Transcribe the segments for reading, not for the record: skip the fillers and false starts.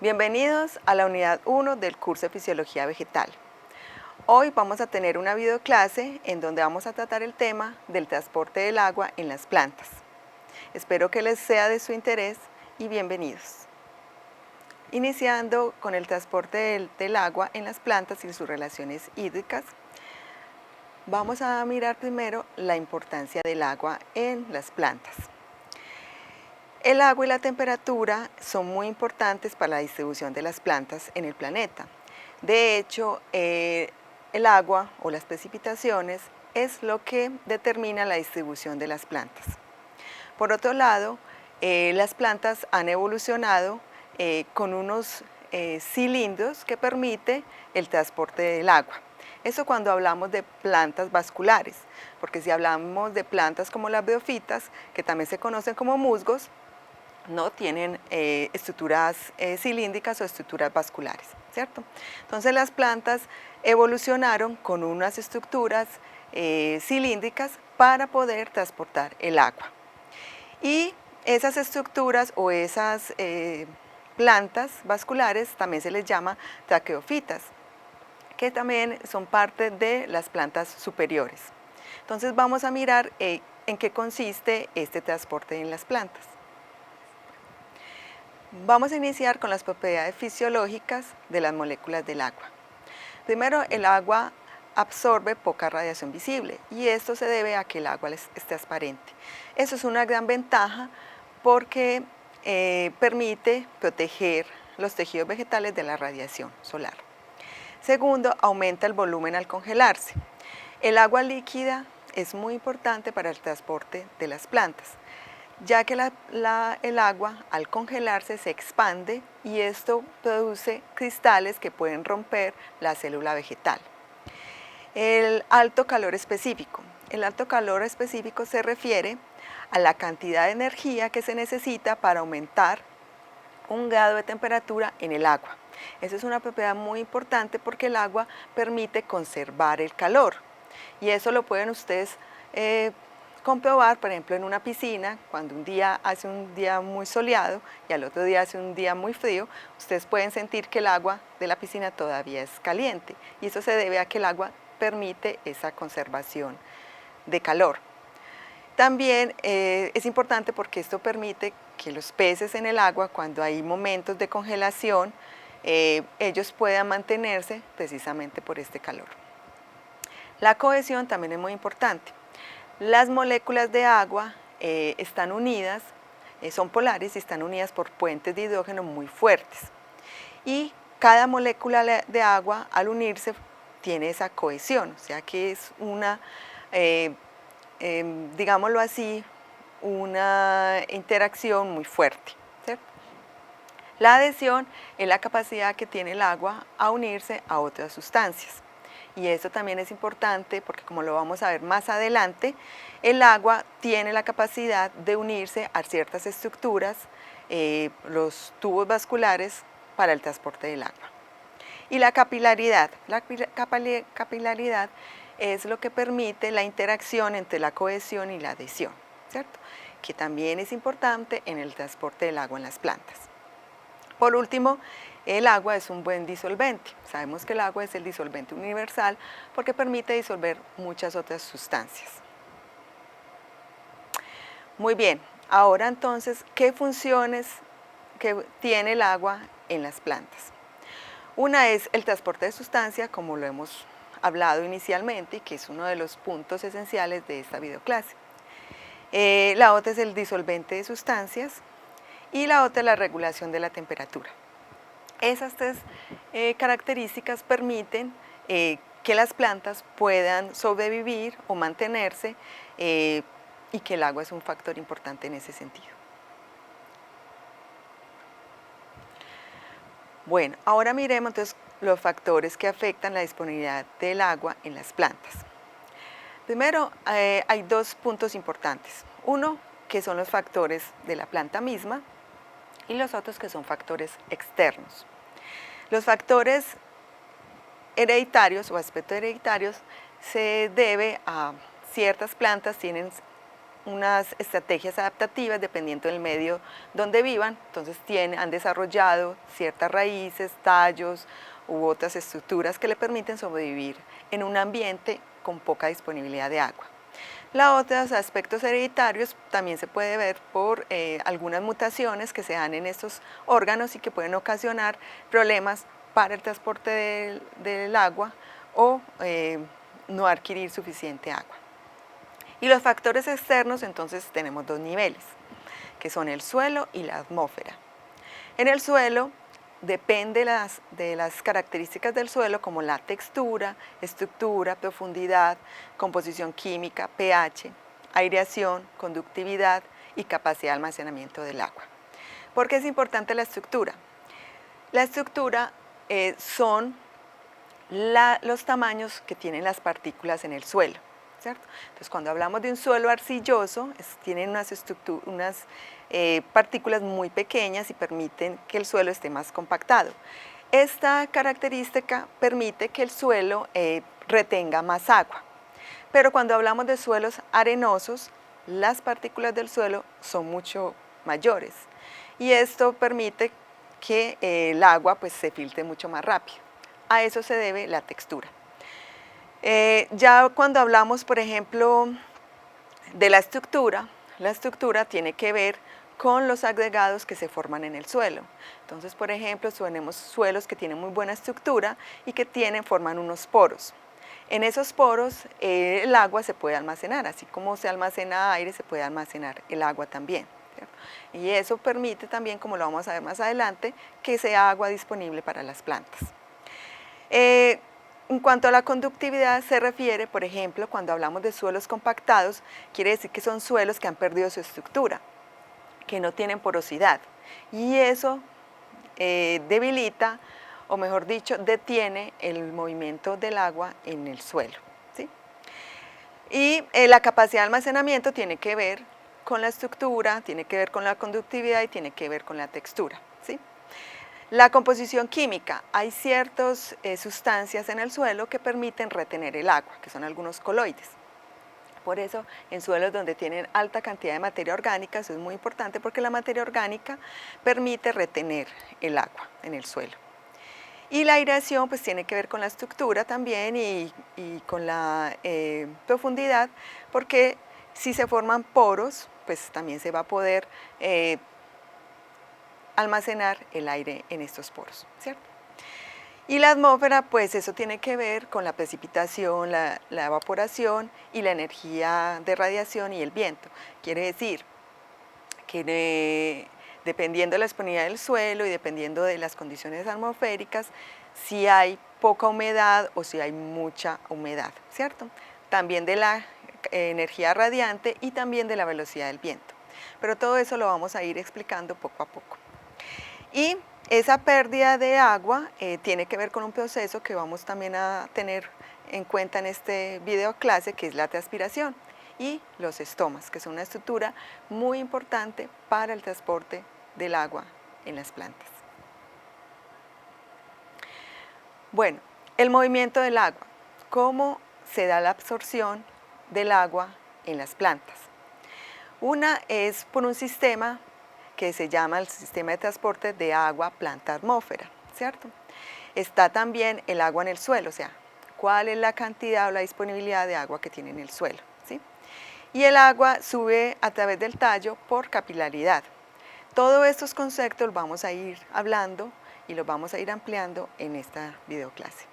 Bienvenidos a la unidad 1 del curso de Fisiología Vegetal. Hoy vamos a tener una videoclase en donde vamos a tratar el tema del transporte del agua en las plantas. Espero que les sea de su interés y bienvenidos. Iniciando con el transporte del agua en las plantas y sus relaciones hídricas, vamos a mirar primero la importancia del agua en las plantas. El agua y la temperatura son muy importantes para la distribución de las plantas en el planeta. De hecho, el agua o las precipitaciones es lo que determina la distribución de las plantas. Por otro lado, las plantas han evolucionado con unos cilindros que permiten el transporte del agua. Eso cuando hablamos de plantas vasculares, porque si hablamos de plantas como las biofitas, que también se conocen como musgos, no tienen estructuras cilíndricas o estructuras vasculares, ¿cierto? Entonces las plantas evolucionaron con unas estructuras cilíndricas para poder transportar el agua. Y esas estructuras o esas plantas vasculares también se les llama traqueofitas, que también son parte de las plantas superiores. Entonces vamos a mirar en qué consiste este transporte en las plantas. Vamos a iniciar con las propiedades fisiológicas de las moléculas del agua. Primero, el agua absorbe poca radiación visible y esto se debe a que el agua es transparente. Eso es una gran ventaja porque permite proteger los tejidos vegetales de la radiación solar. Segundo, aumenta el volumen al congelarse. El agua líquida es muy importante para el transporte de las plantas, ya que el agua al congelarse se expande y esto produce cristales que pueden romper la célula vegetal. El alto calor específico. El alto calor específico se refiere a la cantidad de energía que se necesita para aumentar un grado de temperatura en el agua. Esa es una propiedad muy importante porque el agua permite conservar el calor y eso lo pueden ustedes comprobar, por ejemplo, en una piscina, cuando un día hace un día muy soleado y al otro día hace un día muy frío, ustedes pueden sentir que el agua de la piscina todavía es caliente y eso se debe a que el agua permite esa conservación de calor. También es importante porque esto permite que los peces en el agua, cuando hay momentos de congelación, ellos puedan mantenerse precisamente por este calor. La cohesión también es muy importante. Las moléculas de agua están unidas, son polares y están unidas por puentes de hidrógeno muy fuertes. Y cada molécula de agua al unirse tiene esa cohesión, o sea que es una, digámoslo así, una interacción muy fuerte, ¿cierto? La adhesión es la capacidad que tiene el agua a unirse a otras sustancias. Y eso también es importante porque, como lo vamos a ver más adelante, el agua tiene la capacidad de unirse a ciertas estructuras, los tubos vasculares para el transporte del agua. Y la capilaridad. La capilaridad es lo que permite la interacción entre la cohesión y la adhesión, ¿cierto? Que también es importante en el transporte del agua en las plantas. Por último, el agua es un buen disolvente. Sabemos que el agua es el disolvente universal porque permite disolver muchas otras sustancias. Muy bien, ahora entonces, ¿qué funciones tiene el agua en las plantas? Una es el transporte de sustancia, como lo hemos hablado inicialmente, y que es uno de los puntos esenciales de esta videoclase. La otra es el disolvente de sustancias y la otra es la regulación de la temperatura. Esas tres características permiten que las plantas puedan sobrevivir o mantenerse y que el agua es un factor importante en ese sentido. Bueno, ahora miremos entonces los factores que afectan la disponibilidad del agua en las plantas. Primero, hay dos puntos importantes. Uno, que son los factores de la planta misma, y los otros que son factores externos. Los factores hereditarios o aspectos hereditarios se debe a ciertas plantas tienen unas estrategias adaptativas dependiendo del medio donde vivan, entonces han desarrollado ciertas raíces, tallos u otras estructuras que le permiten sobrevivir en un ambiente con poca disponibilidad de agua. Los otros aspectos hereditarios también se puede ver por algunas mutaciones que se dan en estos órganos y que pueden ocasionar problemas para el transporte del agua o no adquirir suficiente agua. Y los factores externos, entonces tenemos dos niveles, que son el suelo y la atmósfera. En el suelo depende de las características del suelo como la textura, estructura, profundidad, composición química, pH, aireación, conductividad y capacidad de almacenamiento del agua. ¿Por qué es importante la estructura? La estructura son los tamaños que tienen las partículas en el suelo, ¿cierto? Entonces, cuando hablamos de un suelo arcilloso, tienen unas partículas muy pequeñas y permiten que el suelo esté más compactado. Esta característica permite que el suelo retenga más agua. Pero cuando hablamos de suelos arenosos, las partículas del suelo son mucho mayores y esto permite que el agua pues, se filtre mucho más rápido. A eso se debe la textura. Ya cuando hablamos, por ejemplo, de la estructura tiene que ver con los agregados que se forman en el suelo. Entonces, por ejemplo, tenemos suelos que tienen muy buena estructura y que forman unos poros. En esos poros el agua se puede almacenar, así como se almacena aire, se puede almacenar el agua también, ¿cierto? Y eso permite también, como lo vamos a ver más adelante, que sea agua disponible para las plantas. En cuanto a la conductividad se refiere, por ejemplo, cuando hablamos de suelos compactados, quiere decir que son suelos que han perdido su estructura, que no tienen porosidad, y eso debilita, o mejor dicho, detiene el movimiento del agua en el suelo, ¿sí? Y la capacidad de almacenamiento tiene que ver con la estructura, tiene que ver con la conductividad y tiene que ver con la textura, ¿sí? La composición química, hay ciertas sustancias en el suelo que permiten retener el agua, que son algunos coloides. Por eso, en suelos donde tienen alta cantidad de materia orgánica, eso es muy importante porque la materia orgánica permite retener el agua en el suelo. Y la aireación pues tiene que ver con la estructura también y con la profundidad, porque si se forman poros, pues también se va a poder almacenar el aire en estos poros, ¿cierto? Y la atmósfera, pues eso tiene que ver con la precipitación, la evaporación y la energía de radiación y el viento. Quiere decir que dependiendo de la disponibilidad del suelo y dependiendo de las condiciones atmosféricas, si hay poca humedad o si hay mucha humedad, ¿cierto? También de la energía radiante y también de la velocidad del viento. Pero todo eso lo vamos a ir explicando poco a poco. Y esa pérdida de agua tiene que ver con un proceso que vamos también a tener en cuenta en este video clase, que es la transpiración y los estomas, que son una estructura muy importante para el transporte del agua en las plantas. Bueno, el movimiento del agua. ¿Cómo se da la absorción del agua en las plantas? Una es por un sistema que se llama el sistema de transporte de agua planta-atmósfera, ¿cierto? Está también el agua en el suelo, o sea, cuál es la cantidad o la disponibilidad de agua que tiene en el suelo, ¿sí? Y el agua sube a través del tallo por capilaridad. Todos estos conceptos los vamos a ir hablando y los vamos a ir ampliando en esta videoclase.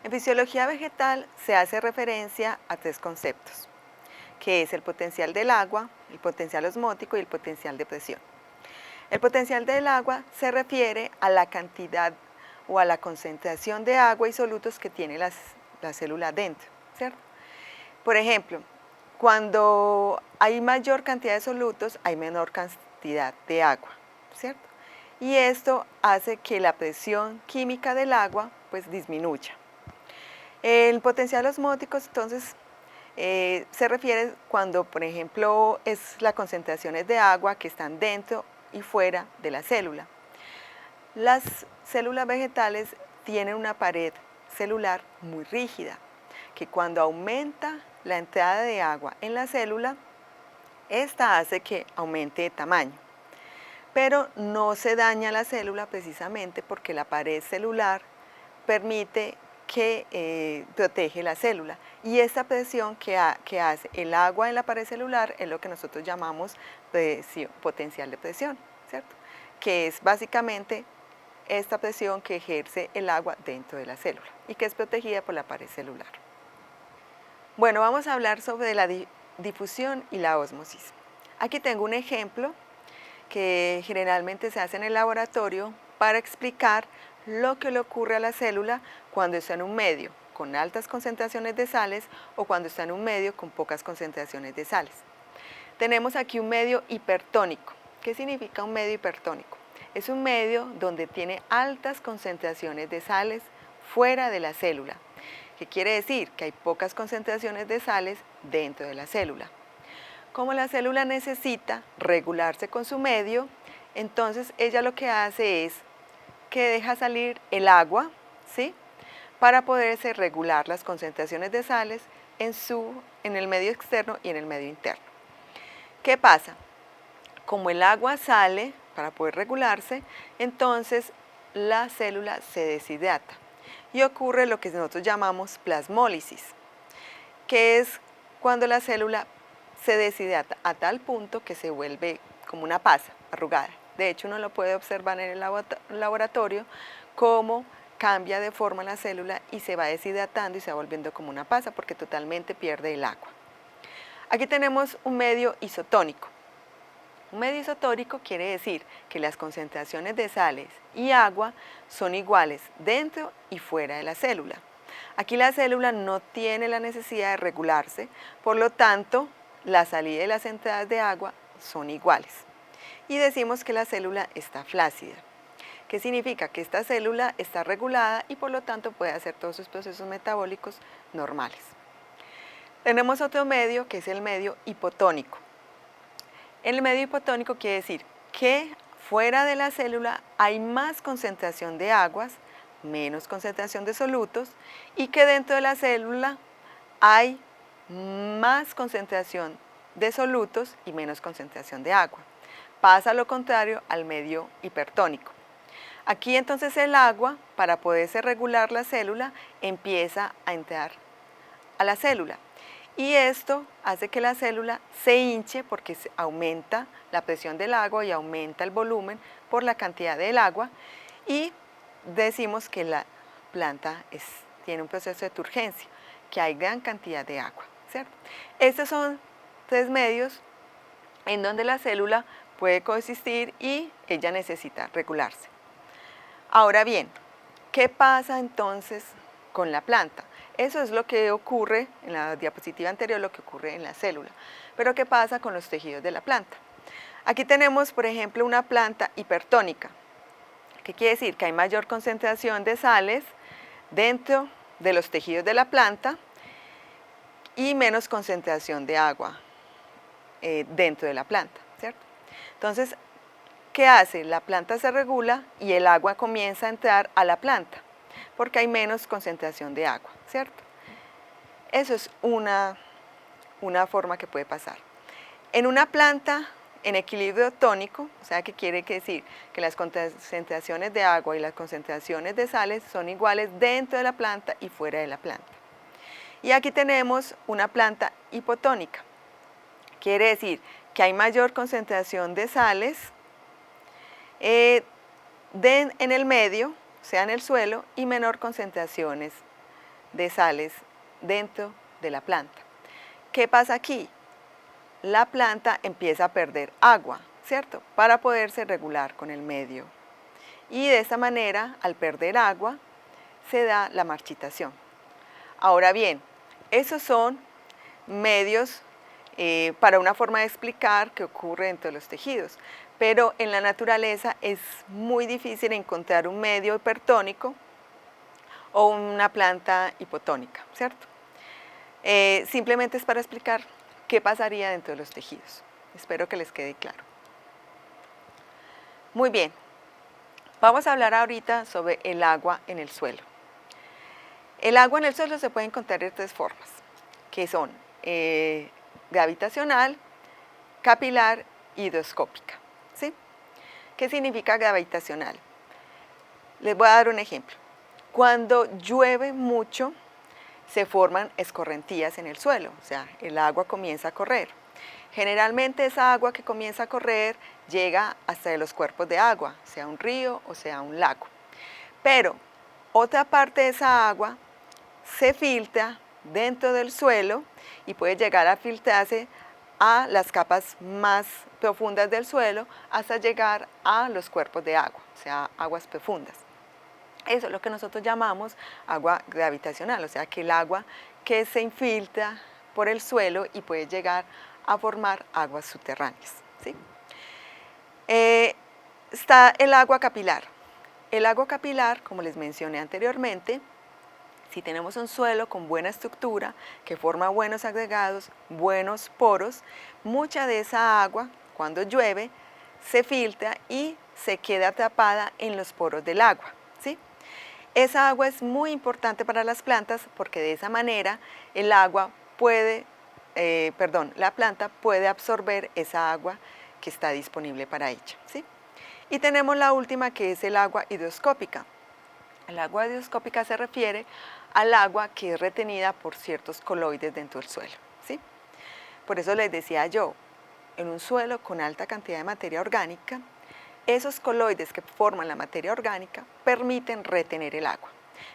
En fisiología vegetal se hace referencia a tres conceptos, que es el potencial del agua, el potencial osmótico y el potencial de presión. El potencial del agua se refiere a la cantidad o a la concentración de agua y solutos que tiene la célula dentro, ¿cierto? Por ejemplo, cuando hay mayor cantidad de solutos, hay menor cantidad de agua, ¿cierto? Y esto hace que la presión química del agua pues disminuya. El potencial osmótico, entonces, se refiere cuando, por ejemplo, es las concentraciones de agua que están dentro y fuera de la célula. Las células vegetales tienen una pared celular muy rígida, que cuando aumenta la entrada de agua en la célula, Esta hace que aumente de tamaño, pero no se daña la célula precisamente porque la pared celular permite que protege la célula. Y esta presión que hace el agua en la pared celular es lo que nosotros llamamos potencial de presión, ¿cierto? Que es básicamente esta presión que ejerce el agua dentro de la célula y que es protegida por la pared celular. Bueno, vamos a hablar sobre la difusión y la ósmosis. Aquí tengo un ejemplo que generalmente se hace en el laboratorio para explicar lo que le ocurre a la célula cuando está en un medio con altas concentraciones de sales o cuando está en un medio con pocas concentraciones de sales. Tenemos aquí un medio hipertónico. ¿Qué significa un medio hipertónico? Es un medio donde tiene altas concentraciones de sales fuera de la célula. ¿Qué quiere decir? Que hay pocas concentraciones de sales dentro de la célula. Como la célula necesita regularse con su medio, entonces ella lo que hace es que deja salir el agua, ¿sí?, para poderse regular las concentraciones de sales en el medio externo y en el medio interno. ¿Qué pasa? Como el agua sale para poder regularse, entonces la célula se deshidrata y ocurre lo que nosotros llamamos plasmólisis, que es cuando la célula se deshidrata a tal punto que se vuelve como una pasa arrugada. De hecho, uno lo puede observar en el laboratorio cómo cambia de forma la célula y se va deshidratando y se va volviendo como una pasa porque totalmente pierde el agua. Aquí tenemos un medio isotónico. Un medio isotónico quiere decir que las concentraciones de sales y agua son iguales dentro y fuera de la célula. Aquí la célula no tiene la necesidad de regularse, por lo tanto, la salida y las entradas de agua son iguales. Y decimos que la célula está flácida. ¿Qué significa? Que esta célula está regulada y por lo tanto puede hacer todos sus procesos metabólicos normales. Tenemos otro medio que es el medio hipotónico. El medio hipotónico quiere decir que fuera de la célula hay más concentración de aguas, menos concentración de solutos y que dentro de la célula hay más concentración de solutos y menos concentración de agua. Pasa lo contrario al medio hipertónico. Aquí entonces el agua, para poderse regular la célula, empieza a entrar a la célula. Y esto hace que la célula se hinche porque aumenta la presión del agua y aumenta el volumen por la cantidad del agua. Y decimos que la planta tiene un proceso de turgencia, que hay gran cantidad de agua, ¿cierto? Estos son tres medios en donde la célula puede coexistir y ella necesita regularse. Ahora bien, ¿qué pasa entonces con la planta? Eso es lo que ocurre en la diapositiva anterior, lo que ocurre en la célula. Pero ¿qué pasa con los tejidos de la planta? Aquí tenemos, por ejemplo, una planta hipertónica. ¿Qué quiere decir? Que hay mayor concentración de sales dentro de los tejidos de la planta y menos concentración de agua dentro de la planta, ¿cierto? Entonces, ¿qué hace? La planta se regula y el agua comienza a entrar a la planta porque hay menos concentración de agua, ¿cierto? Eso es una forma que puede pasar. En una planta en equilibrio tónico, o sea, ¿qué quiere decir? Que las concentraciones de agua y las concentraciones de sales son iguales dentro de la planta y fuera de la planta. Y aquí tenemos una planta hipotónica. Quiere decir que hay mayor concentración de sales en el medio, o sea, en el suelo, y menor concentraciones de sales dentro de la planta. ¿Qué pasa aquí? La planta empieza a perder agua, ¿cierto?, para poderse regular con el medio. Y de esta manera, al perder agua, se da la marchitación. Ahora bien, esos son medios para una forma de explicar qué ocurre dentro de los tejidos. Pero en la naturaleza es muy difícil encontrar un medio hipertónico o una planta hipotónica, ¿cierto? Simplemente es para explicar qué pasaría dentro de los tejidos. Espero que les quede claro. Muy bien, vamos a hablar ahorita sobre el agua en el suelo. El agua en el suelo se puede encontrar de tres formas, que son gravitacional, capilar y hidroscópica. ¿Sí? ¿Qué significa gravitacional? Les voy a dar un ejemplo. Cuando llueve mucho, se forman escorrentías en el suelo, o sea, el agua comienza a correr. Generalmente esa agua que comienza a correr llega hasta los cuerpos de agua, sea un río o sea un lago. Pero otra parte de esa agua se filtra dentro del suelo y puede llegar a filtrarse a las capas más profundas del suelo hasta llegar a los cuerpos de agua, o sea, aguas profundas. Eso es lo que nosotros llamamos agua gravitacional, o sea, que el agua que se infiltra por el suelo y puede llegar a formar aguas subterráneas. ¿Sí? Está el agua capilar. El agua capilar, como les mencioné anteriormente, si tenemos un suelo con buena estructura, que forma buenos agregados, buenos poros, mucha de esa agua, cuando llueve, se filtra y se queda atrapada en los poros del agua. ¿Sí? Esa agua es muy importante para las plantas porque de esa manera el agua puede, la planta puede absorber esa agua que está disponible para ella. ¿Sí? Y tenemos la última, que es el agua hidroscópica. El agua hidroscópica se refiere al agua que es retenida por ciertos coloides dentro del suelo. ¿Sí? Por eso les decía yo, en un suelo con alta cantidad de materia orgánica, esos coloides que forman la materia orgánica permiten retener el agua.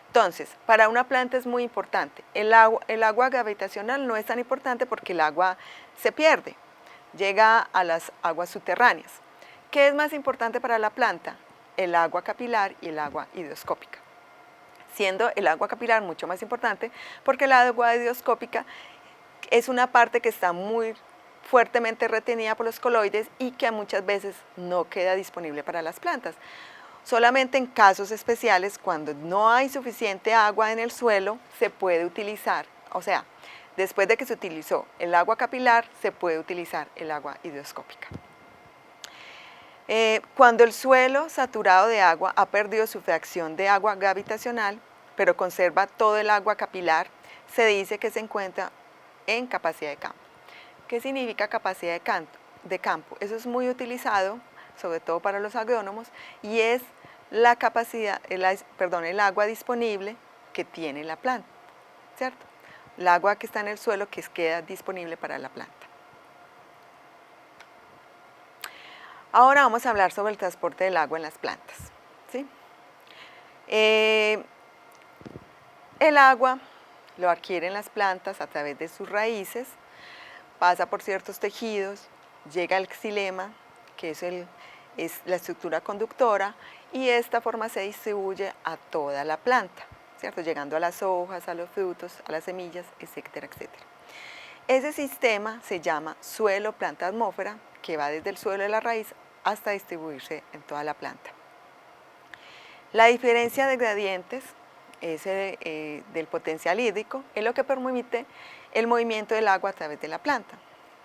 Entonces, para una planta es muy importante. El agua gravitacional no es tan importante porque el agua se pierde, llega a las aguas subterráneas. ¿Qué es más importante para la planta? El agua capilar y el agua hidroscópica. Siendo el agua capilar mucho más importante porque el agua hidroscópica es una parte que está muy fuertemente retenida por los coloides y que muchas veces no queda disponible para las plantas. Solamente en casos especiales, cuando no hay suficiente agua en el suelo, se puede utilizar, o sea, después de que se utilizó el agua capilar, se puede utilizar el agua hidroscópica. Cuando el suelo saturado de agua ha perdido su fracción de agua gravitacional, pero conserva todo el agua capilar, se dice que se encuentra en capacidad de campo. ¿Qué significa capacidad de campo? Eso es muy utilizado, sobre todo para los agrónomos, y es la capacidad, el agua disponible que tiene la planta, ¿cierto? El agua que está en el suelo que queda disponible para la planta. Ahora vamos a hablar sobre el transporte del agua en las plantas. ¿Sí? El agua lo adquieren las plantas a través de sus raíces, pasa por ciertos tejidos, llega al xilema, que es la estructura conductora, y esta forma se distribuye a toda la planta, ¿cierto? Llegando a las hojas, a los frutos, a las semillas, etcétera, etcétera. Ese sistema se llama suelo, planta, atmósfera, que va desde el suelo de la raíz hasta distribuirse en toda la planta. La diferencia de gradientes del potencial hídrico es lo que permite el movimiento del agua a través de la planta,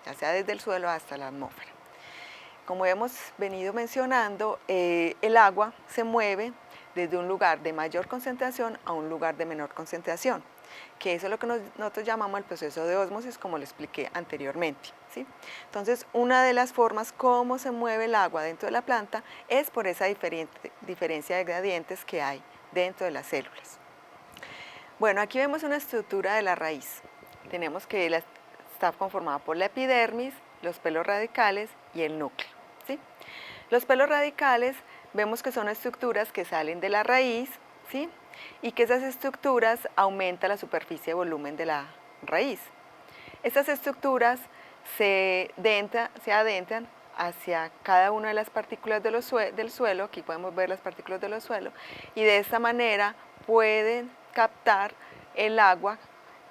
ya sea desde el suelo hasta la atmósfera. Como hemos venido mencionando, el agua se mueve desde un lugar de mayor concentración a un lugar de menor concentración, que eso es lo que nosotros llamamos el proceso de ósmosis, como lo expliqué anteriormente. ¿Sí? Entonces, una de las formas como se mueve el agua dentro de la planta es por esa diferencia de gradientes que hay dentro de las células. Bueno, aquí vemos una estructura de la raíz. Tenemos que está conformada por la epidermis, los pelos radicales y el núcleo. ¿Sí? Los pelos radicales vemos que son estructuras que salen de la raíz, ¿sí? Y que esas estructuras aumentan la superficie de volumen de la raíz. Estas estructuras se adentran hacia cada una de las partículas del suelo, aquí podemos ver las partículas del suelo, y de esta manera pueden captar el agua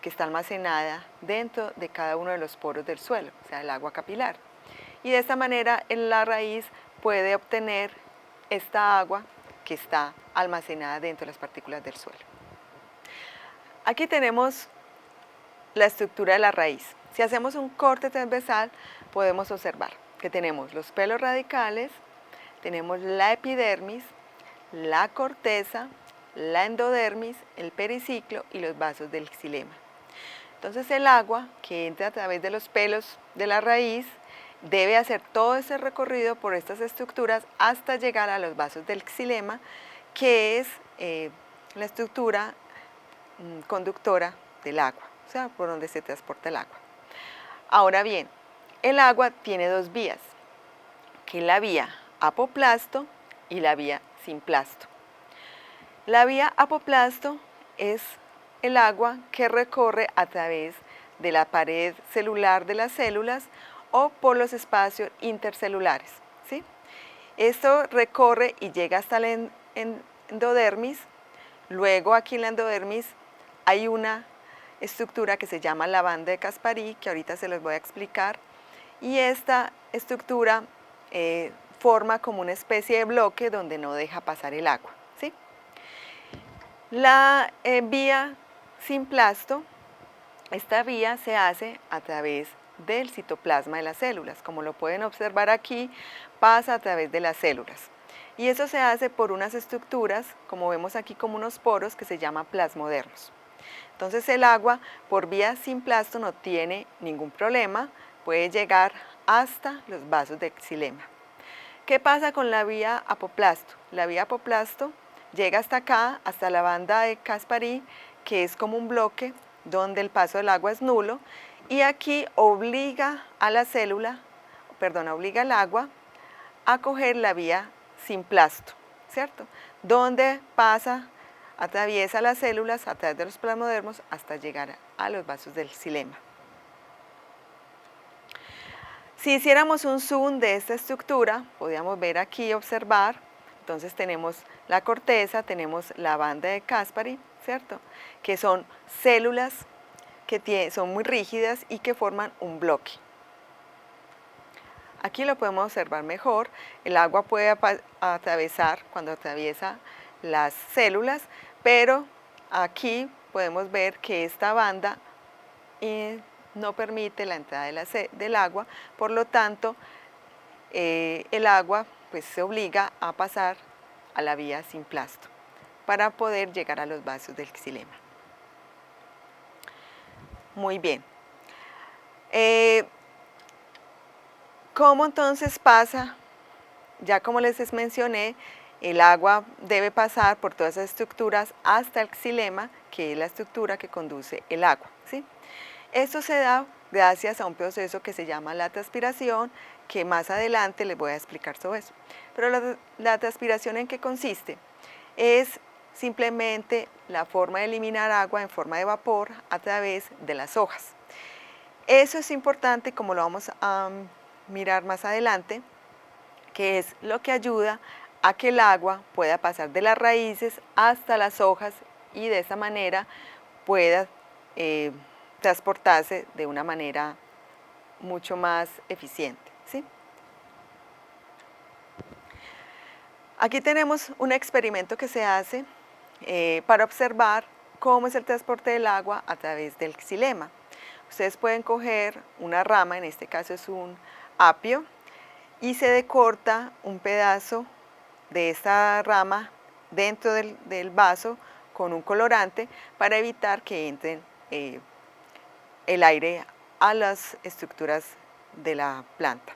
que está almacenada dentro de cada uno de los poros del suelo, o sea, el agua capilar. Y de esta manera la raíz puede obtener esta agua que está almacenada dentro de las partículas del suelo. Aquí tenemos la estructura de la raíz. Si hacemos un corte transversal, podemos observar que tenemos los pelos radicales, tenemos la epidermis, la corteza, la endodermis, el periciclo y los vasos del xilema. Entonces el agua que entra a través de los pelos de la raíz debe hacer todo ese recorrido por estas estructuras hasta llegar a los vasos del xilema, que es la estructura conductora del agua, o sea, por donde se transporta el agua. Ahora bien, el agua tiene dos vías, que es la vía apoplasto y la vía simplasto. La vía apoplasto es el agua que recorre a través de la pared celular de las células o por los espacios intercelulares, ¿sí? Esto recorre y llega hasta la endodermis. Luego aquí en la endodermis hay una estructura que se llama la banda de Caspary, que ahorita se les voy a explicar, y esta estructura forma como una especie de bloque donde no deja pasar el agua, ¿sí? La vía simplasto, esta vía se hace a través del citoplasma de las células. Como lo pueden observar aquí, pasa a través de las células. Y eso se hace por unas estructuras, como vemos aquí, como unos poros que se llaman plasmodermos. Entonces el agua por vía simplasto no tiene ningún problema, puede llegar hasta los vasos de xilema. ¿Qué pasa con la vía apoplasto? La vía apoplasto llega hasta acá, hasta la banda de Caspary, que es como un bloque donde el paso del agua es nulo, y aquí obliga a la célula, obliga al agua a coger la vía simplasto, ¿cierto? Donde pasa, atraviesa las células a través de los plasmodermos hasta llegar a los vasos del xilema. Si hiciéramos un zoom de esta estructura, podríamos ver aquí, observar, entonces tenemos la corteza, tenemos la banda de Caspary, ¿cierto? Que son células que son muy rígidas y que forman un bloque. Aquí lo podemos observar mejor, el agua puede atravesar cuando atraviesa las células, pero aquí podemos ver que esta banda no permite la entrada del agua, por lo tanto el agua pues, se obliga a pasar a la vía simplasto para poder llegar a los vasos del xilema. Muy bien. ¿Cómo entonces pasa? Ya como les mencioné, el agua debe pasar por todas esas estructuras hasta el xilema, que es la estructura que conduce el agua, ¿sí? Esto se da gracias a un proceso que se llama la transpiración, que más adelante les voy a explicar sobre eso. Pero la transpiración, ¿en qué consiste? Es simplemente la forma de eliminar agua en forma de vapor a través de las hojas. Eso es importante, como lo vamos a mirar más adelante, que es lo que ayuda a que el agua pueda pasar de las raíces hasta las hojas y de esa manera pueda transportarse de una manera mucho más eficiente, ¿sí? Aquí tenemos un experimento que se hace para observar cómo es el transporte del agua a través del xilema. Ustedes pueden coger una rama, en este caso es un apio, y se decorta un pedazo de esta rama dentro del vaso con un colorante para evitar que entre el aire a las estructuras de la planta.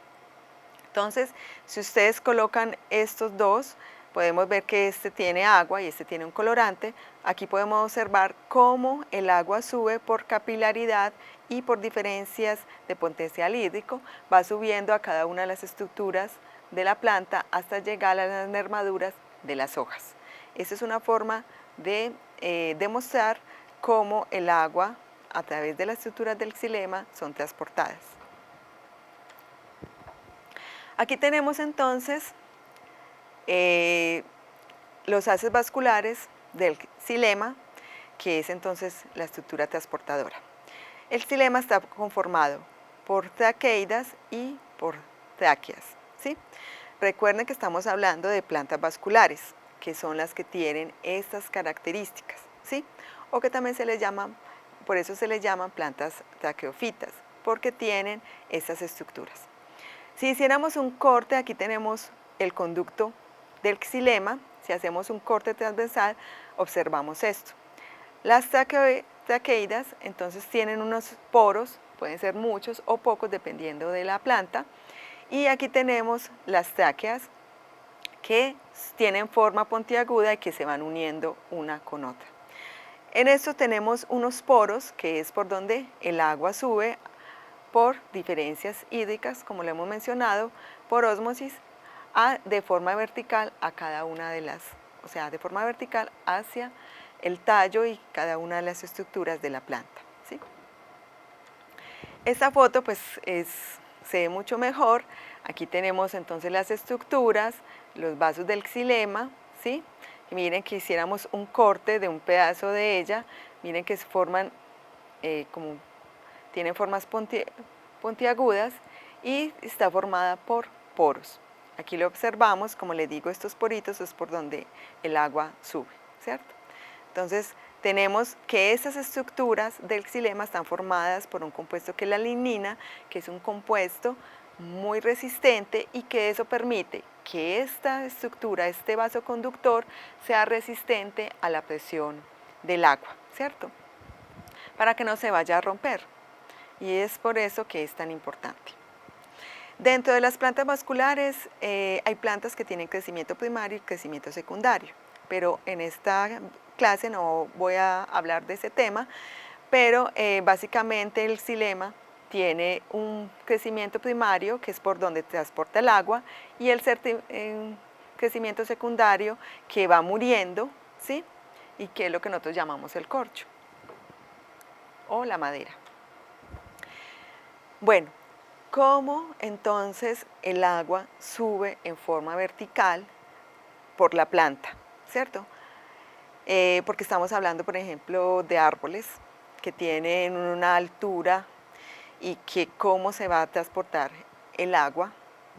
Entonces, si ustedes colocan estos dos, podemos ver que este tiene agua y este tiene un colorante. Aquí podemos observar cómo el agua sube por capilaridad y por diferencias de potencial hídrico, va subiendo a cada una de las estructuras de la planta hasta llegar a las nervaduras de las hojas. Esa es una forma de demostrar cómo el agua a través de las estructuras del xilema son transportadas. Aquí tenemos entonces los haces vasculares del xilema, que es entonces la estructura transportadora. El xilema está conformado por traqueidas y por tráqueas, ¿sí? Recuerden que estamos hablando de plantas vasculares, que son las que tienen estas características, ¿sí? O que también se les llaman, por eso se les llaman plantas traqueofitas, porque tienen estas estructuras. Si hiciéramos un corte, aquí tenemos el conducto del xilema. Si hacemos un corte transversal, observamos esto. Las traqueidas entonces tienen unos poros, pueden ser muchos o pocos dependiendo de la planta, Y aquí tenemos las tráqueas que tienen forma puntiaguda y que se van uniendo una con otra. En esto tenemos unos poros, que es por donde el agua sube por diferencias hídricas, como lo hemos mencionado, por ósmosis, de forma vertical a cada una de las, o sea, de forma vertical hacia el tallo y cada una de las estructuras de la planta, ¿sí? Esta foto pues se ve mucho mejor. Aquí tenemos entonces las estructuras, los vasos del xilema, ¿sí? Y miren que hiciéramos un corte de un pedazo de ella, miren que se forman tienen formas puntiagudas y está formada por poros. Aquí lo observamos, como les digo, estos poritos es por donde el agua sube, ¿cierto? Entonces, tenemos que estas estructuras del xilema están formadas por un compuesto que es la lignina, que es un compuesto muy resistente y que eso permite que esta estructura, este vaso conductor, sea resistente a la presión del agua, ¿cierto? Para que no se vaya a romper. Y es por eso que es tan importante. Dentro de las plantas vasculares hay plantas que tienen crecimiento primario y crecimiento secundario, pero en esta clase no voy a hablar de ese tema, pero básicamente el xilema tiene un crecimiento primario, que es por donde transporta el agua, y el crecimiento secundario que va muriendo, ¿sí? Y que es lo que nosotros llamamos el corcho o la madera. Bueno, ¿cómo entonces el agua sube en forma vertical por la planta? ¿Cierto? Porque estamos hablando, por ejemplo, de árboles que tienen una altura y que cómo se va a transportar el agua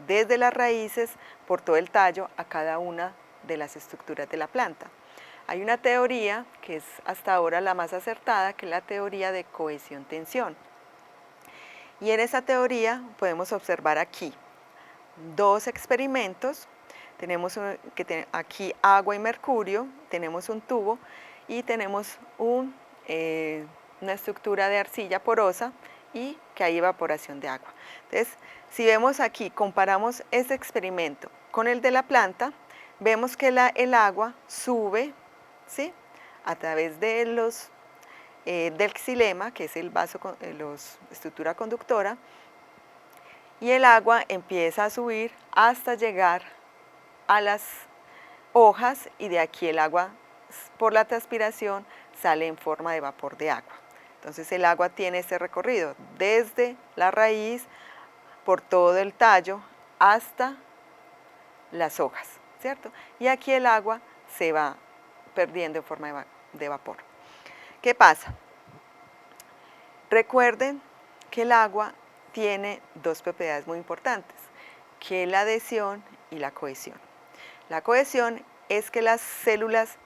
desde las raíces por todo el tallo a cada una de las estructuras de la planta. Hay una teoría que es hasta ahora la más acertada, que es la teoría de cohesión-tensión. Y en esa teoría podemos observar aquí dos experimentos. Tenemos aquí agua y mercurio, tenemos un tubo y tenemos una estructura de arcilla porosa y que hay evaporación de agua. Entonces, si vemos aquí, comparamos ese experimento con el de la planta, vemos que el agua sube, ¿sí?, a través de del xilema, que es el vaso, la estructura conductora, y el agua empieza a subir hasta llegar a las hojas y de aquí el agua por la transpiración sale en forma de vapor de agua. Entonces el agua tiene este recorrido desde la raíz, por todo el tallo hasta las hojas, ¿cierto? Y aquí el agua se va perdiendo en forma de vapor. ¿Qué pasa? Recuerden que el agua tiene dos propiedades muy importantes, que es la adhesión y la cohesión. La cohesión es que las células,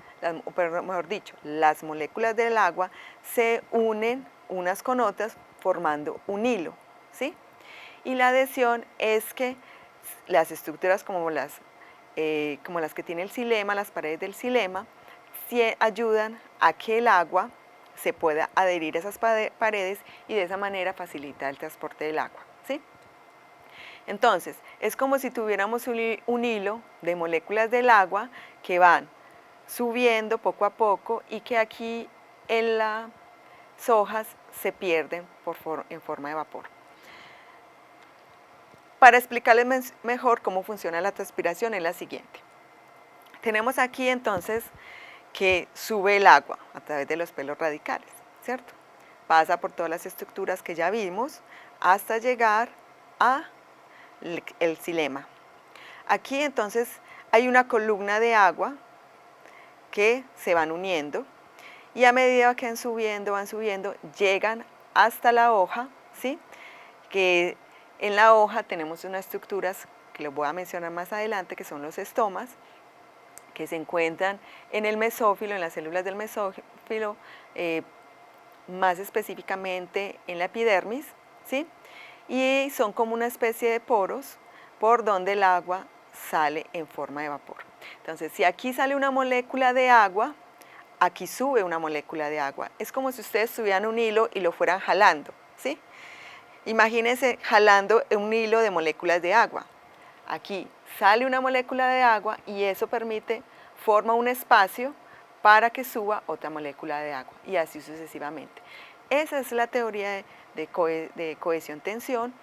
mejor dicho, las moléculas del agua se unen unas con otras formando un hilo, ¿sí? Y la adhesión es que las estructuras como las que tiene el xilema, las paredes del xilema, ayudan a que el agua se pueda adherir a esas paredes y de esa manera facilitar el transporte del agua, ¿sí? Entonces, es como si tuviéramos un hilo de moléculas del agua que van subiendo poco a poco y que aquí en las hojas se pierden en forma de vapor. Para explicarles mejor cómo funciona la transpiración es la siguiente. Tenemos aquí entonces que sube el agua a través de los pelos radicales, ¿cierto? Pasa por todas las estructuras que ya vimos hasta llegar a el xilema. Aquí entonces hay una columna de agua que se van uniendo y a medida que van subiendo, llegan hasta la hoja, ¿sí? Que en la hoja tenemos unas estructuras que les voy a mencionar más adelante, que son los estomas, que se encuentran en el mesófilo, en las células del mesófilo, más específicamente en la epidermis, ¿sí? Y son como una especie de poros por donde el agua sale en forma de vapor. Entonces, si aquí sale una molécula de agua, aquí sube una molécula de agua. Es como si ustedes tuvieran un hilo y lo fueran jalando, ¿sí? Imagínense jalando un hilo de moléculas de agua. Aquí sale una molécula de agua y eso forma un espacio para que suba otra molécula de agua y así sucesivamente. Esa es la teoría de cohesión-tensión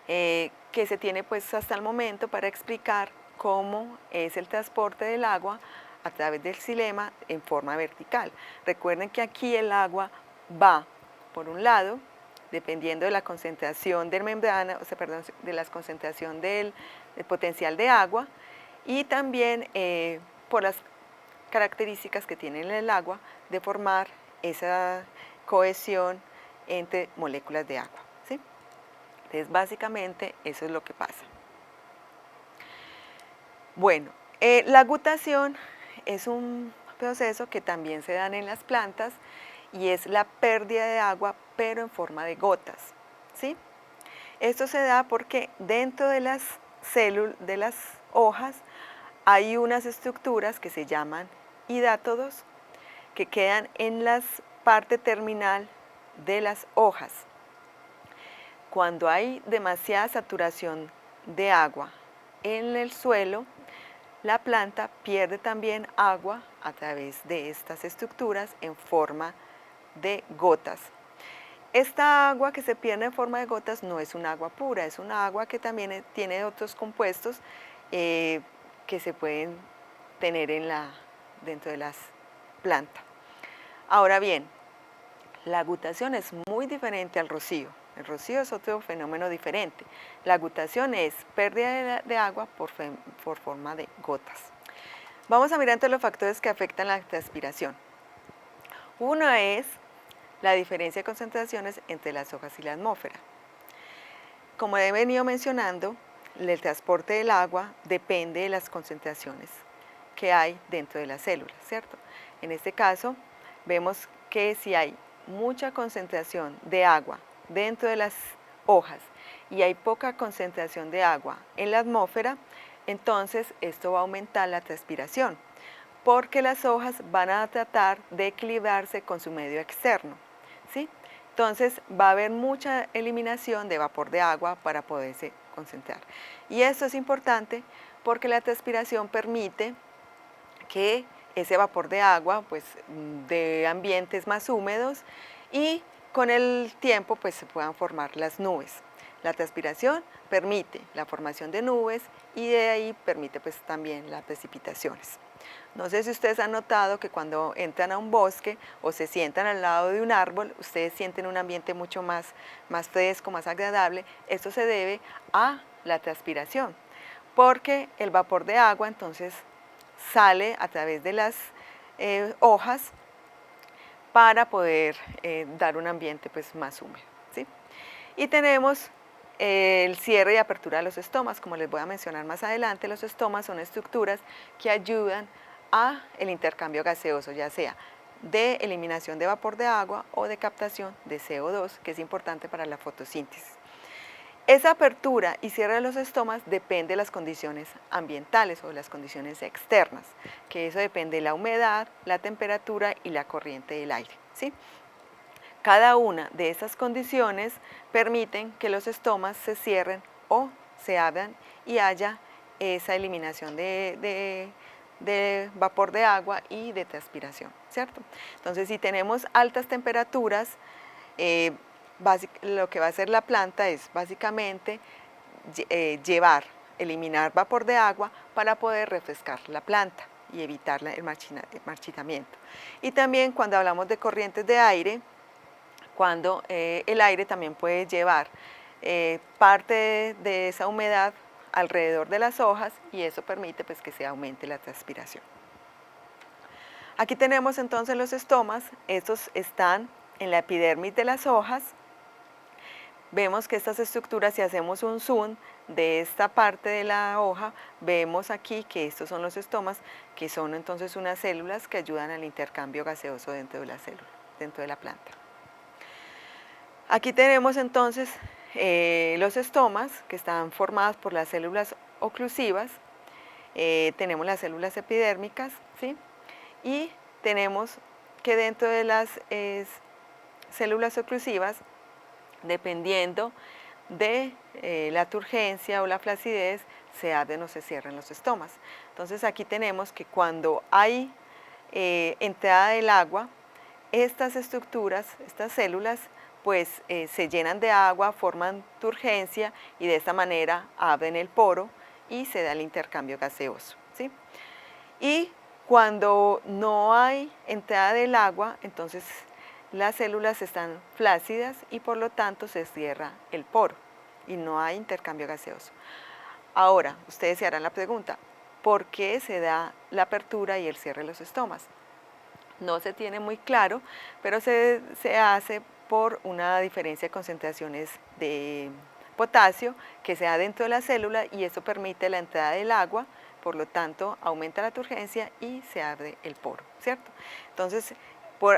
que se tiene pues hasta el momento para explicar cómo es el transporte del agua a través del xilema en forma vertical. Recuerden que aquí el agua va por un lado, dependiendo de la concentración de membrana, de la concentración del potencial de agua y también por las características que tiene el agua de formar esa cohesión entre moléculas de agua, ¿sí? Entonces, básicamente, eso es lo que pasa. Bueno, la gutación es un proceso que también se da en las plantas y es la pérdida de agua, pero en forma de gotas, ¿sí? Esto se da porque dentro de las células, de las hojas, hay unas estructuras que se llaman hidátodos, que quedan en la parte terminal de las hojas. Cuando hay demasiada saturación de agua en el suelo, la planta pierde también agua a través de estas estructuras en forma de gotas. Esta agua que se pierde en forma de gotas no es un agua pura, es un agua que también tiene otros compuestos que se pueden tener dentro de las plantas. Ahora bien, la gutación es muy diferente al rocío. El rocío es otro fenómeno diferente. La gutación es pérdida de agua por forma de gotas. Vamos a mirar entonces los factores que afectan la transpiración. Uno es la diferencia de concentraciones entre las hojas y la atmósfera. Como he venido mencionando, el transporte del agua depende de las concentraciones que hay dentro de las células, ¿cierto? En este caso, vemos que si hay mucha concentración de agua dentro de las hojas y hay poca concentración de agua en la atmósfera, entonces esto va a aumentar la transpiración, porque las hojas van a tratar de equilibrarse con su medio externo, ¿sí? Entonces va a haber mucha eliminación de vapor de agua para poderse concentrar. Y esto es importante porque la transpiración permite que ese vapor de agua, pues, de ambientes más húmedos y con el tiempo pues se puedan formar las nubes. La transpiración permite la formación de nubes y de ahí permite pues también las precipitaciones. No sé si ustedes han notado que cuando entran a un bosque o se sientan al lado de un árbol, ustedes sienten un ambiente mucho más fresco, más agradable. Esto se debe a la transpiración, porque el vapor de agua entonces sale a través de las hojas para poder dar un ambiente pues, más húmedo, ¿sí? Y tenemos el cierre y apertura de los estomas. Como les voy a mencionar más adelante, los estomas son estructuras que ayudan a el intercambio gaseoso, ya sea de eliminación de vapor de agua o de captación de CO2, que es importante para la fotosíntesis. Esa apertura y cierre de los estomas depende de las condiciones ambientales o de las condiciones externas, que eso depende de la humedad, la temperatura y la corriente del aire, ¿sí? Cada una de estas condiciones permiten que los estomas se cierren o se abran y haya esa eliminación de vapor de agua y de transpiración, ¿cierto? Entonces, si tenemos altas temperaturas, lo que va a hacer la planta es básicamente eliminar vapor de agua para poder refrescar la planta y evitar el marchitamiento. Y también cuando hablamos de corrientes de aire, cuando el aire también puede llevar parte de esa humedad alrededor de las hojas y eso permite pues, que se aumente la transpiración. Aquí tenemos entonces los estomas. Estos están en la epidermis de las hojas. Vemos que estas estructuras, si hacemos un zoom de esta parte de la hoja, vemos aquí que estos son los estomas, que son entonces unas células que ayudan al intercambio gaseoso dentro de la célula, dentro de la planta. Aquí tenemos entonces los estomas, que están formados por las células oclusivas, tenemos las células epidérmicas, ¿sí? Y tenemos que dentro de las células oclusivas Dependiendo de la turgencia o la flacidez, se abren o se cierran los estomas. Entonces aquí tenemos que cuando hay entrada del agua, estas estructuras, estas células, pues se llenan de agua, forman turgencia y de esta manera abren el poro y se da el intercambio gaseoso, ¿sí? Y cuando no hay entrada del agua, entonces las células están flácidas y por lo tanto se cierra el poro y no hay intercambio gaseoso. Ahora, ustedes se harán la pregunta, ¿por qué se da la apertura y el cierre de los estomas? No se tiene muy claro, pero se hace por una diferencia de concentraciones de potasio que se da dentro de la célula y eso permite la entrada del agua, por lo tanto aumenta la turgencia y se abre el poro, ¿cierto? Entonces,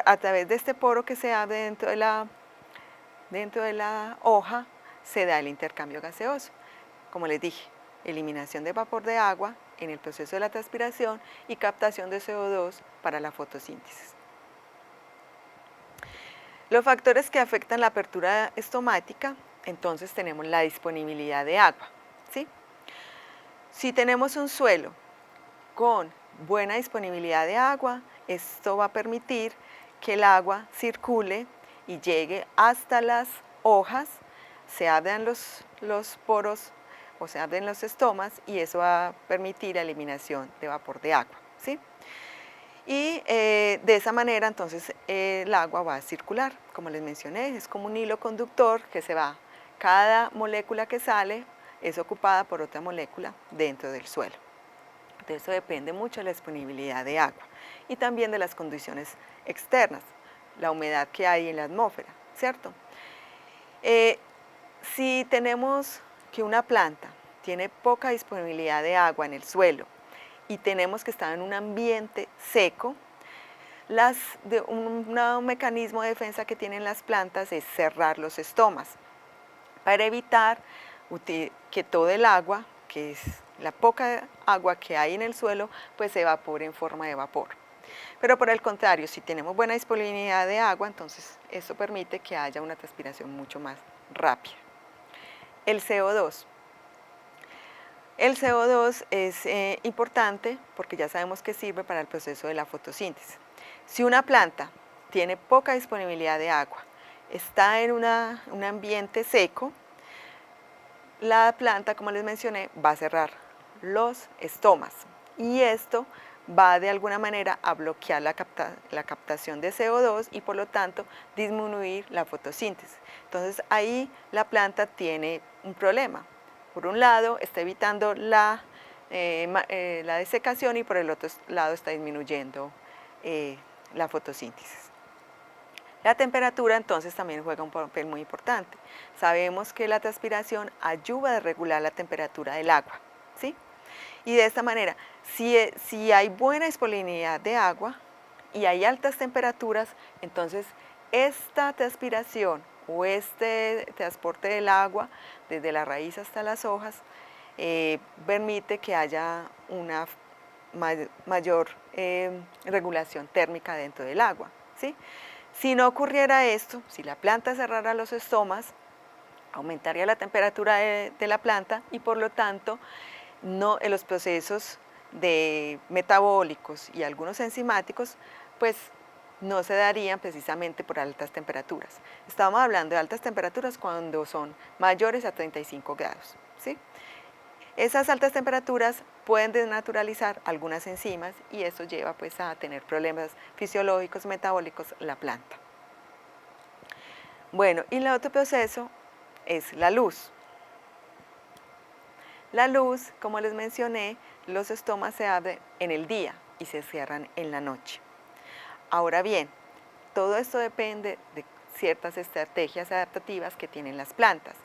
a través de este poro que se abre dentro de la hoja, se da el intercambio gaseoso. Como les dije, eliminación de vapor de agua en el proceso de la transpiración y captación de CO2 para la fotosíntesis. Los factores que afectan la apertura estomática, entonces tenemos la disponibilidad de agua, ¿sí? Si tenemos un suelo con buena disponibilidad de agua, esto va a permitir que el agua circule y llegue hasta las hojas, se abran los poros o se abren los estomas y eso va a permitir la eliminación de vapor de agua, ¿sí? Y de esa manera entonces el agua va a circular, como les mencioné, es como un hilo conductor que se va, cada molécula que sale es ocupada por otra molécula dentro del suelo. De eso depende mucho la disponibilidad de agua y también de las condiciones externas, la humedad que hay en la atmósfera, ¿cierto? Si tenemos que una planta tiene poca disponibilidad de agua en el suelo y tenemos que estar en un ambiente seco, un mecanismo de defensa que tienen las plantas es cerrar los estomas para evitar que todo el agua, que es la poca agua que hay en el suelo, pues se evapore en forma de vapor. Pero por el contrario, si tenemos buena disponibilidad de agua, entonces eso permite que haya una transpiración mucho más rápida. El CO2. El CO2 es importante porque ya sabemos que sirve para el proceso de la fotosíntesis. Si una planta tiene poca disponibilidad de agua, está en un ambiente seco, la planta, como les mencioné, va a cerrar los estomas y esto va de alguna manera a bloquear la captación de CO2 y por lo tanto disminuir la fotosíntesis. Entonces ahí la planta tiene un problema. Por un lado está evitando la desecación y por el otro lado está disminuyendo la fotosíntesis. La temperatura entonces también juega un papel muy importante. Sabemos que la transpiración ayuda a regular la temperatura del agua, ¿sí? Y de esta manera, si hay buena disponibilidad de agua y hay altas temperaturas, entonces esta transpiración o este transporte del agua desde la raíz hasta las hojas permite que haya una mayor regulación térmica dentro del agua, ¿sí? Si no ocurriera esto, si la planta cerrara los estomas, aumentaría la temperatura de la planta y por lo tanto en los procesos metabólicos y algunos enzimáticos, pues no se darían precisamente por altas temperaturas. Estamos hablando de altas temperaturas cuando son mayores a 35 grados, ¿sí? Esas altas temperaturas pueden desnaturalizar algunas enzimas y eso lleva pues a tener problemas fisiológicos, metabólicos la planta. Bueno, y el otro proceso es la luz. La luz, como les mencioné, los estomas se abren en el día y se cierran en la noche. Ahora bien, todo esto depende de ciertas estrategias adaptativas que tienen las plantas.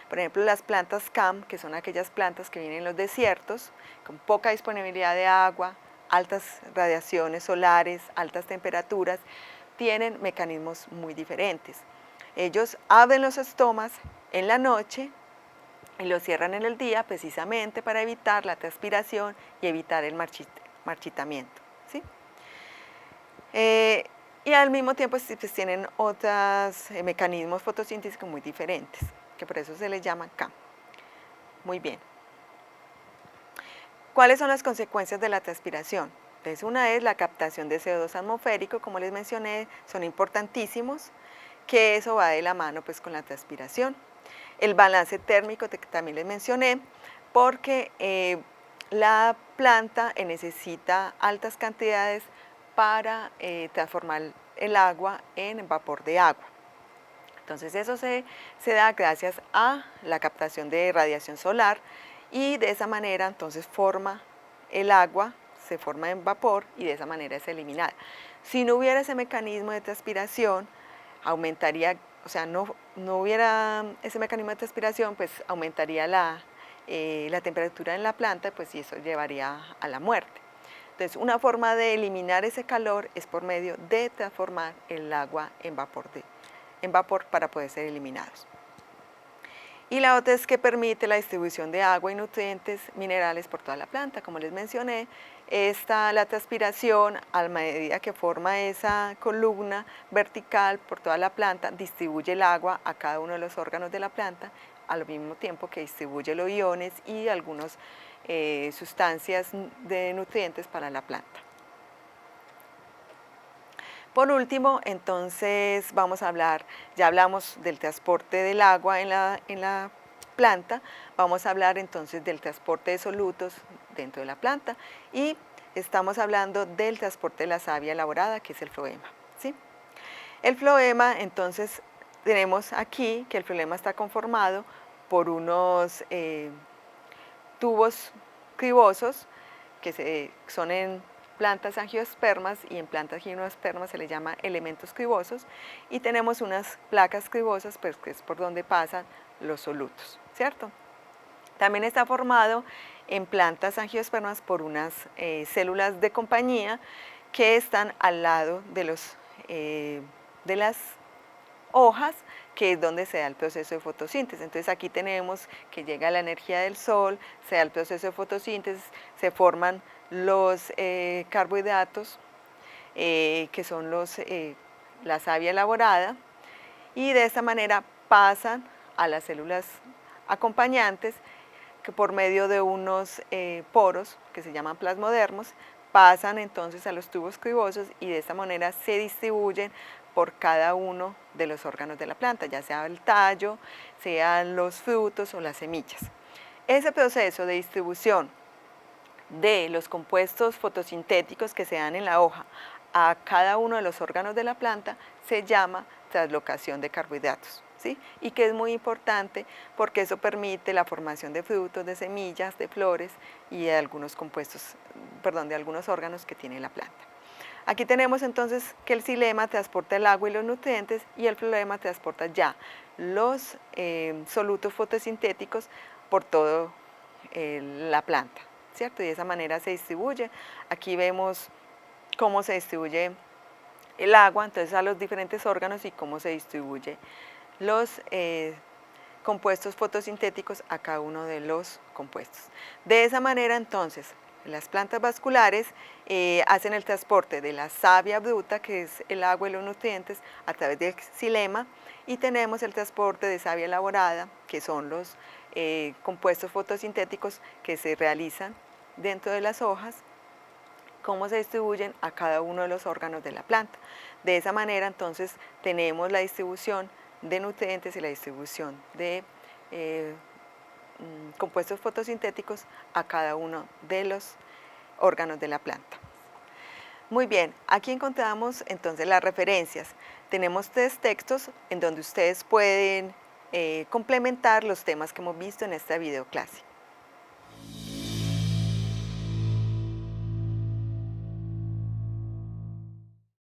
Por ejemplo, las plantas CAM, que son aquellas plantas que viven en los desiertos, con poca disponibilidad de agua, altas radiaciones solares, altas temperaturas, tienen mecanismos muy diferentes. Ellos abren los estomas en la noche y los cierran en el día precisamente para evitar la transpiración y evitar el marchitamiento, ¿sí? y al mismo tiempo pues, tienen otros mecanismos fotosíntesis muy diferentes, que por eso se les llama campo. Muy bien. ¿Cuáles son las consecuencias de la transpiración? Entonces, una es la captación de CO2 atmosférico, como les mencioné, son importantísimos, que eso va de la mano pues con la transpiración. El balance térmico que también les mencioné, porque la planta necesita altas cantidades para transformar el agua en vapor de agua. Entonces eso se da gracias a la captación de radiación solar y de esa manera entonces forma el agua, se forma en vapor y de esa manera es eliminada. Si no hubiera ese mecanismo de transpiración, aumentaría, o sea, no hubiera ese mecanismo de transpiración, pues aumentaría la temperatura en la planta, pues y eso llevaría a la muerte. Entonces, una forma de eliminar ese calor es por medio de transformar el agua en vapor para poder ser eliminados. Y la otra es que permite la distribución de agua y nutrientes minerales por toda la planta. Como les mencioné, la transpiración, a medida que forma esa columna vertical por toda la planta, distribuye el agua a cada uno de los órganos de la planta, al mismo tiempo que distribuye los iones y algunas sustancias de nutrientes para la planta. Por último, entonces vamos a hablar, ya hablamos del transporte del agua en la planta, vamos a hablar entonces del transporte de solutos dentro de la planta y estamos hablando del transporte de la savia elaborada, que es el floema, ¿sí? El floema, entonces, tenemos aquí que el floema está conformado por unos tubos cribosos que son en plantas angiospermas y en plantas gimnospermas se les llama elementos cribosos y tenemos unas placas cribosas pues, que es por donde pasan los solutos, ¿cierto? También está formado en plantas angiospermas por unas células de compañía que están al lado de las hojas, que es donde se da el proceso de fotosíntesis. Entonces aquí tenemos que llega la energía del sol, se da el proceso de fotosíntesis, se forman los carbohidratos, que son la savia elaborada, y de esta manera pasan a las células acompañantes, que por medio de unos poros, que se llaman plasmodermos, pasan entonces a los tubos cribosos y de esta manera se distribuyen por cada uno de los órganos de la planta, ya sea el tallo, sean los frutos o las semillas. Ese proceso de distribución de los compuestos fotosintéticos que se dan en la hoja a cada uno de los órganos de la planta se llama translocación de carbohidratos, ¿sí? Y que es muy importante porque eso permite la formación de frutos, de semillas, de flores y de algunos compuestos, perdón, de algunos órganos que tiene la planta. Aquí tenemos entonces que el xilema transporta el agua y los nutrientes y el floema transporta ya los solutos fotosintéticos por toda la planta, ¿cierto? Y de esa manera se distribuye. Aquí vemos cómo se distribuye el agua, entonces a los diferentes órganos y cómo se distribuye los compuestos fotosintéticos a cada uno de los compuestos. De esa manera entonces las plantas vasculares hacen el transporte de la savia bruta, que es el agua y los nutrientes, a través del xilema, y tenemos el transporte de savia elaborada, que son los compuestos fotosintéticos que se realizan dentro de las hojas, cómo se distribuyen a cada uno de los órganos de la planta. De esa manera entonces tenemos la distribución de nutrientes y la distribución de compuestos fotosintéticos a cada uno de los órganos de la planta. Muy bien, aquí encontramos entonces las referencias. Tenemos 3 textos en donde ustedes pueden complementar los temas que hemos visto en esta videoclase.